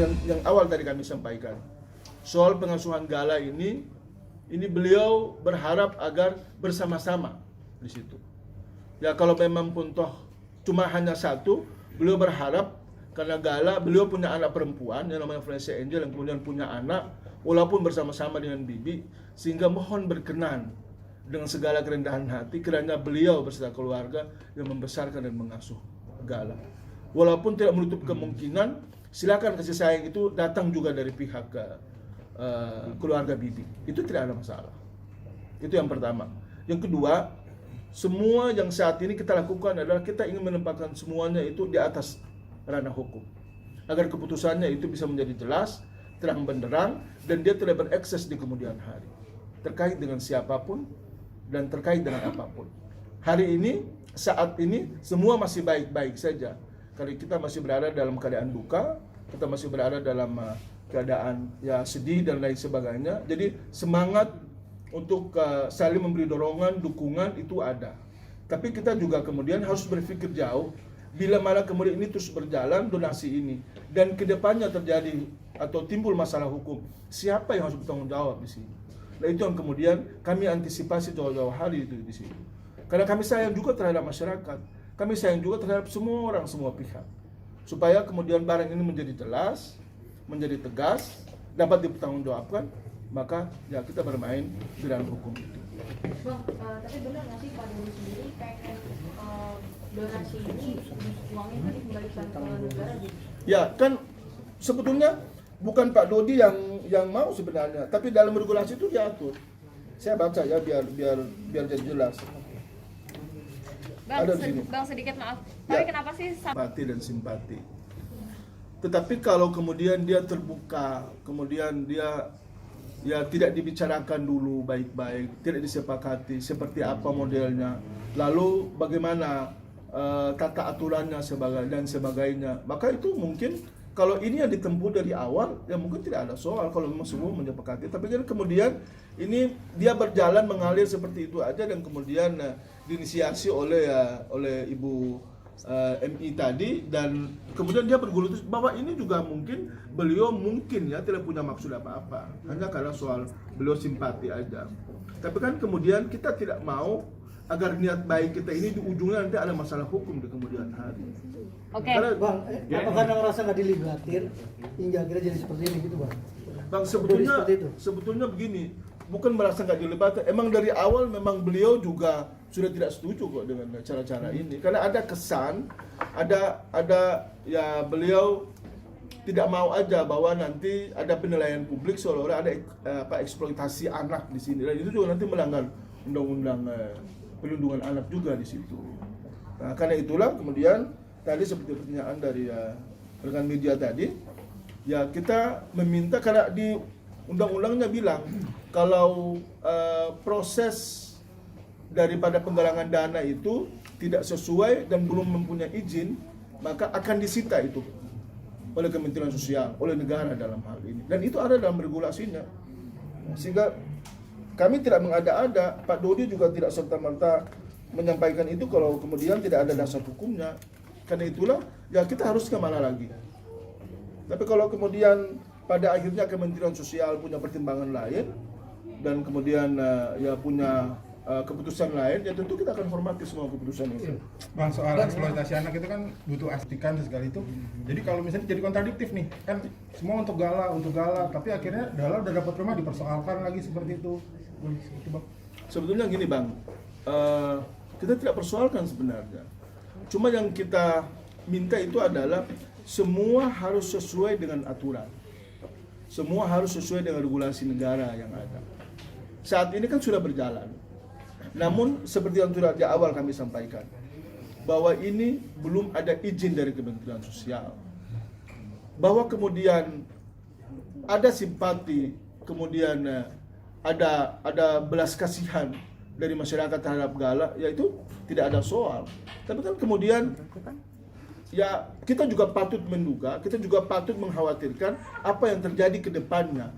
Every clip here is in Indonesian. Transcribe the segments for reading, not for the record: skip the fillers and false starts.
yang awal tadi kami sampaikan. Soal pengasuhan Gala ini beliau berharap agar bersama-sama di situ. Ya kalau memang pun toh cuma hanya satu, beliau berharap karena Gala, beliau punya anak perempuan yang namanya Felicia Angel yang kemudian punya anak, walaupun bersama-sama dengan Bibi, sehingga mohon berkenan dengan segala kerendahan hati kiranya beliau beserta keluarga yang membesarkan dan mengasuh Gala. Walaupun tidak menutup kemungkinan, silakan kasih sayang itu datang juga dari pihak keluarga Bibi. Itu tidak ada masalah. Itu yang pertama. Yang kedua, semua yang saat ini kita lakukan adalah kita ingin menempatkan semuanya itu di atas ranah hukum. Agar keputusannya itu bisa menjadi jelas, terang benderang, dan dia tidak berekses di kemudian hari. Terkait dengan siapapun, dan terkait dengan apapun. Hari ini, saat ini, semua masih baik-baik saja. Karena kita masih berada dalam keadaan duka, kita masih berada dalam keadaan ya sedih dan lain sebagainya. Jadi semangat untuk saling memberi dorongan, dukungan itu ada. Tapi kita juga kemudian harus berpikir jauh, bila mana kemudian ini terus berjalan donasi ini, dan kedepannya terjadi atau timbul masalah hukum, siapa yang harus bertanggung jawab di sini? Nah itu yang kemudian kami antisipasi jauh-jauh hari itu di sini. Karena kami sayang juga terhadap masyarakat, kami sayang juga terhadap semua orang, semua pihak, supaya kemudian barang ini menjadi jelas, menjadi tegas, dapat dipertanggungjawabkan, maka ya kita bermain di dalam hukum itu. Bang, tapi benar nggak sih Pak Dodi sendiri pengen donasi ini uangnya kan dikembalikan ke negara gitu? Ya kan sebetulnya bukan Pak Dodi yang mau sebenarnya, tapi dalam regulasi itu diatur. Saya baca ya biar jadi jelas. Bang, sedikit maaf. Tapi kenapa sih simpati dan simpati? Tetapi kalau kemudian dia terbuka, kemudian dia ya tidak dibicarakan dulu baik-baik, tidak disepakati seperti apa modelnya, lalu bagaimana tata aturannya dan sebagainya, maka itu mungkin kalau ini yang ditempuh dari awal, ya mungkin tidak ada soal kalau memang semua menyepakati. Tapi kan kemudian ini dia berjalan mengalir seperti itu aja, dan kemudian diinisiasi oleh Ibu MI tadi, dan kemudian dia bergulut bahwa ini juga mungkin beliau ya tidak punya maksud apa-apa, hanya karena soal beliau simpati aja. Tapi kan kemudian kita tidak mau agar niat baik kita ini di ujungnya nanti ada masalah hukum di kemudian hari. Oke. Karena, Bang, apa karena ngerasa nggak dilibatin hingga akhirnya jadi seperti ini gitu Bang? Bang, sebetulnya begini, bukan merasa nggak dilibatkan. Emang dari awal memang beliau juga sudah tidak setuju kok dengan cara-cara ini, karena ada kesan, ada ya beliau tidak mau aja bahwa nanti ada penilaian publik seolah-olah ada eksploitasi anak di sini, dan itu juga nanti melanggar undang-undang perlindungan anak juga di situ. Nah, karena itulah kemudian tadi seperti pertanyaan dari rekan media tadi, ya kita meminta karena di undang-undangnya bilang kalau proses daripada penggalangan dana itu tidak sesuai dan belum mempunyai izin, maka akan disita itu oleh Kementerian Sosial, oleh negara dalam hal ini. Dan itu ada dalam regulasinya. Sehingga kami tidak mengada-ada, Pak Dodi juga tidak serta-merta menyampaikan itu kalau kemudian tidak ada dasar hukumnya. Karena itulah, ya kita harus kemana lagi. Tapi kalau kemudian pada akhirnya Kementerian Sosial punya pertimbangan lain, dan kemudian ya punya keputusan lain, ya tentu kita akan hormati semua keputusan itu. Bang, soal eksploitasi anak itu kan butuh astikan segala itu. Jadi kalau misalnya jadi kontradiktif nih, kan semua untuk Gala, tapi akhirnya Gala udah dapat rumah dipersoalkan lagi seperti itu. Bang. Sebetulnya gini Bang, kita tidak persoalkan sebenarnya. Cuma yang kita minta itu adalah semua harus sesuai dengan aturan. Semua harus sesuai dengan regulasi negara yang ada. Saat ini kan sudah berjalan. Namun seperti yang sudah di awal kami sampaikan, bahwa ini belum ada izin dari Kementerian Sosial. Bahwa kemudian ada simpati, kemudian ada belas kasihan dari masyarakat terhadap Gala, yaitu tidak ada soal. Tapi kan kemudian ya kita juga patut menduga, kita juga patut mengkhawatirkan apa yang terjadi ke depannya.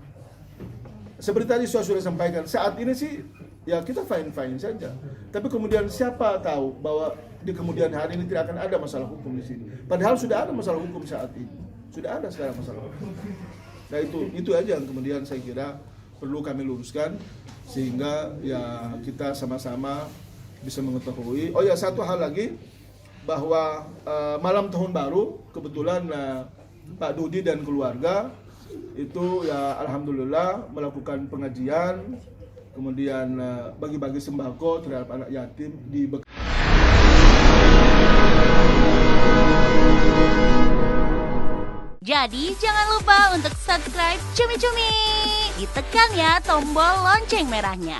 Seperti tadi saya sudah sampaikan, saat ini sih ya kita fine-fine saja. Tapi kemudian siapa tahu bahwa di kemudian hari ini tidak akan ada masalah hukum di sini. Padahal sudah ada masalah hukum saat ini. Sudah ada sekarang masalah. Nah itu aja yang kemudian saya kira perlu kami luruskan sehingga ya kita sama-sama bisa mengetahui. Oh ya, satu hal lagi, bahwa malam tahun baru kebetulan Pak Dudi dan keluarga itu ya alhamdulillah melakukan pengajian, kemudian bagi-bagi sembako terhadap anak yatim di Jadi jangan lupa untuk subscribe Cumi Cumi. Ditekan ya tombol lonceng merahnya.